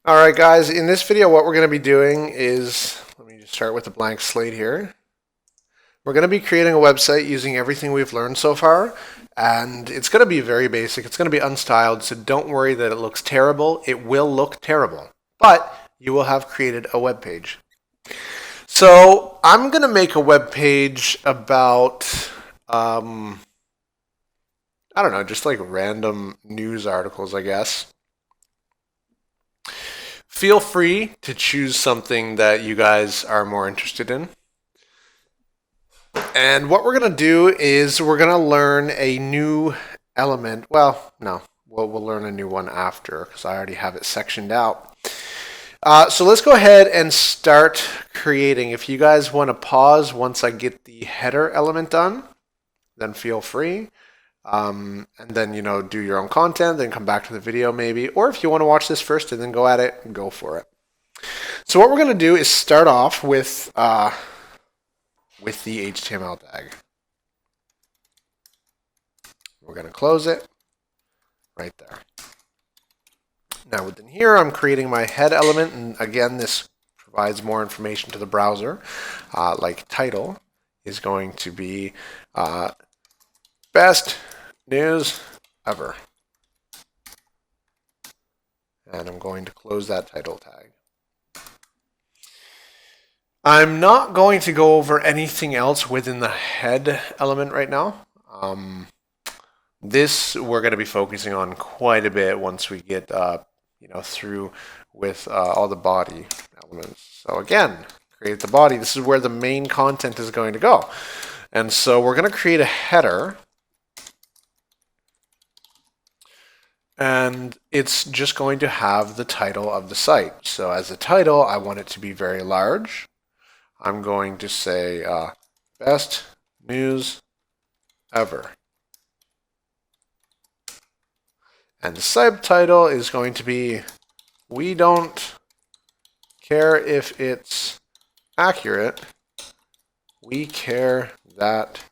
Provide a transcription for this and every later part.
Alright guys, in this video what we're going to be doing is, let me just start with a blank slate here. We're going to be creating a website using everything we've learned so far, and it's going to be very basic, it's going to be unstyled, so don't worry that it looks terrible. It will look terrible, but you will have created a web page. So I'm going to make a web page about, I don't know, just like random news articles, I guess. Feel free to choose something that you guys are more interested in. And what we're going to do is we're going to learn a new element. Well, no, we'll learn a new one after because I already have it sectioned out. So let's go ahead and start creating. If you guys want to pause once I get the header element done, then feel free. And then, do your own content, then come back to the video maybe. Or if you want to watch this first and then go at it, go for it. So what we're going to do is start off with the HTML tag. We're going to close it right there. Now within here, I'm creating my head element, and again, this provides more information to the browser. Like title is going to be best news ever. And I'm going to close that title tag. I'm not going to go over anything else within the head element right now. This we're going to be focusing on quite a bit once we get through with all the body elements. So again, create the body. This is where the main content is going to go. And so we're going to create a header. And it's just going to have the title of the site. So as a title, I want it to be very large. I'm going to say best news ever. And the subtitle is going to be, we don't care if it's accurate, we care that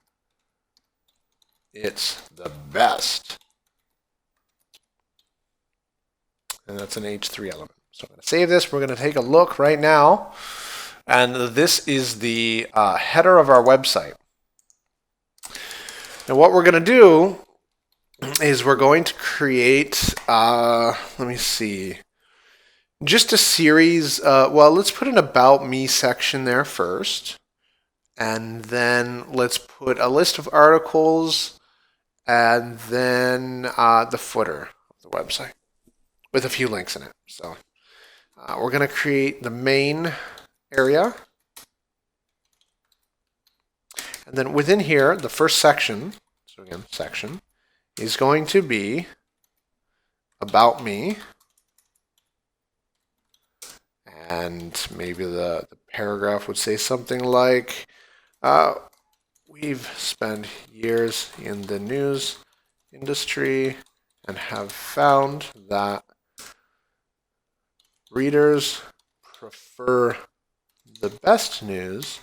it's the best. And that's an H3 element. So I'm going to save this. We're going to take a look right now. And this is the header of our website. Now what we're going to do is we're going to create, let me see, just a series. Well, let's put an About Me section there first. And then let's put a list of articles and then the footer of the website with a few links in it. So we're going to create the main area. And then within here, the first section, so again, section, is going to be About Me. And maybe the paragraph would say something like, we've spent years in the news industry and have found that readers prefer the best news,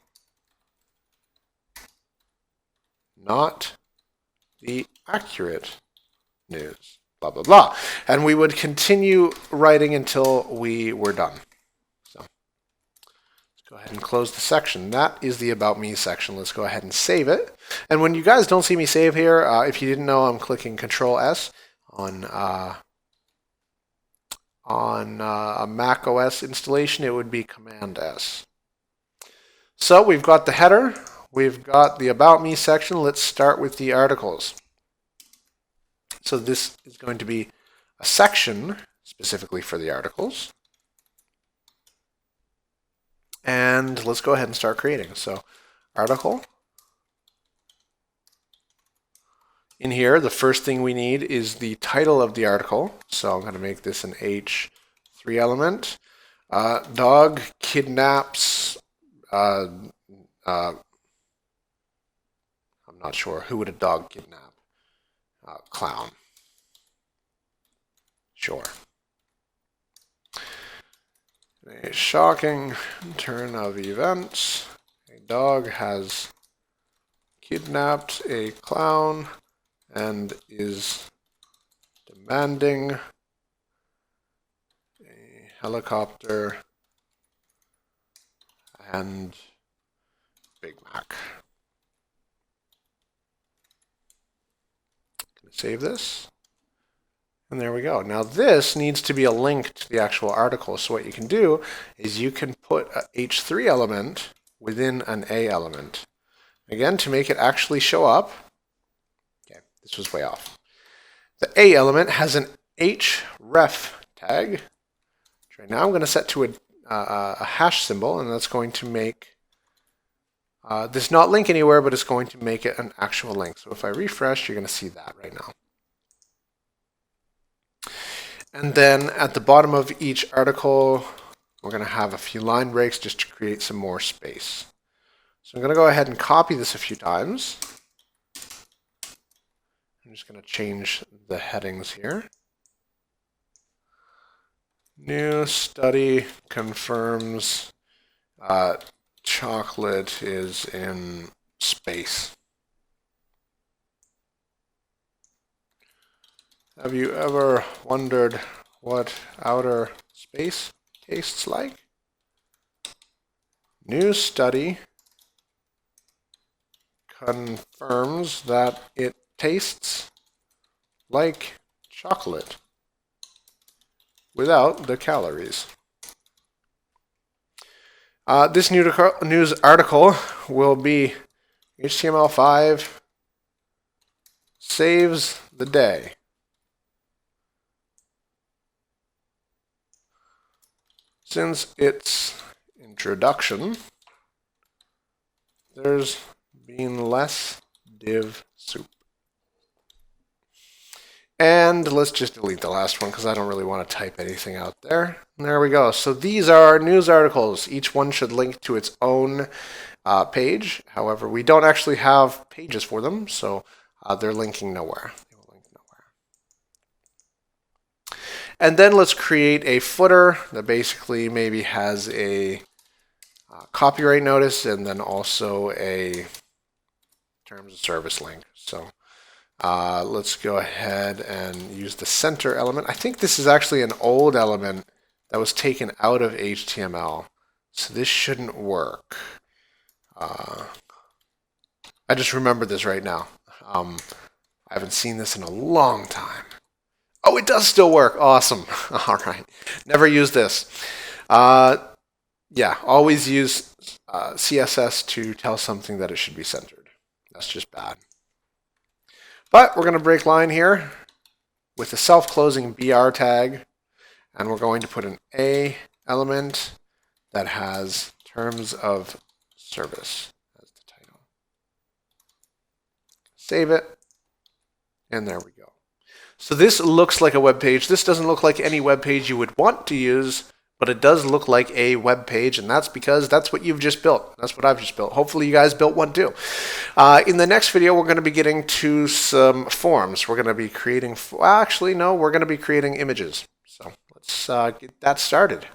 not the accurate news, blah, blah, blah. And we would continue writing until we were done. So let's go ahead and close the section. That is the About Me section. Let's go ahead and save it. And when you guys don't see me save here, if you didn't know, I'm clicking Control S on a Mac OS installation. It would be Command S. So we've got the header, we've got the About Me section. Let's start with the articles. So this is going to be a section specifically for the articles. And let's go ahead and start creating. So article. In here, the first thing we need is the title of the article. So I'm going to make this an H3 element. Dog kidnaps, I'm not sure. Who would a dog kidnap? Clown. Sure. A shocking turn of events. A dog has kidnapped a clown and is demanding a helicopter, and Big Mac. Save this. And there we go. Now this needs to be a link to the actual article. So what you can do is you can put a H3 element within an A element. Again, to make it actually show up. Okay, this was way off. The A element has an href tag, which right now I'm going to set to a hash symbol, and that's going to make this not link anywhere, but it's going to make it an actual link. So if I refresh, you're going to see that right now. And then at the bottom of each article, we're going to have a few line breaks just to create some more space. So I'm going to go ahead and copy this a few times. I'm just going to change the headings here. New study confirms chocolate is in space. Have you ever wondered what outer space tastes like? New study confirms that it tastes like chocolate without the calories. This news article will be HTML5 saves the day. Since its introduction, there's been less div soup. And let's just delete the last one because I don't really want to type anything out there. And there we go. So these are news articles. Each one should link to its own page. However, we don't actually have pages for them, so they're linking nowhere. They will link nowhere. And then let's create a footer that basically maybe has a copyright notice and then also a terms of service link. So let's go ahead and use the center element. I think this is actually an old element that was taken out of HTML. So this shouldn't work. I just remembered this right now. I haven't seen this in a long time. Oh, it does still work. Awesome. All right. Never use this. Yeah, always use CSS to tell something that it should be centered. That's just bad. But we're going to break line here with a self-closing BR tag, and we're going to put an A element that has terms of service as the title. Save it, and there we go. So this looks like a web page. This doesn't look like any web page you would want to use, but it does look like a web page, and that's because that's what you've just built. That's what I've just built. Hopefully you guys built one too. In the next video, we're going to be getting to some forms. We're going to be creating, well, actually, no, we're going to be creating images. So let's get that started.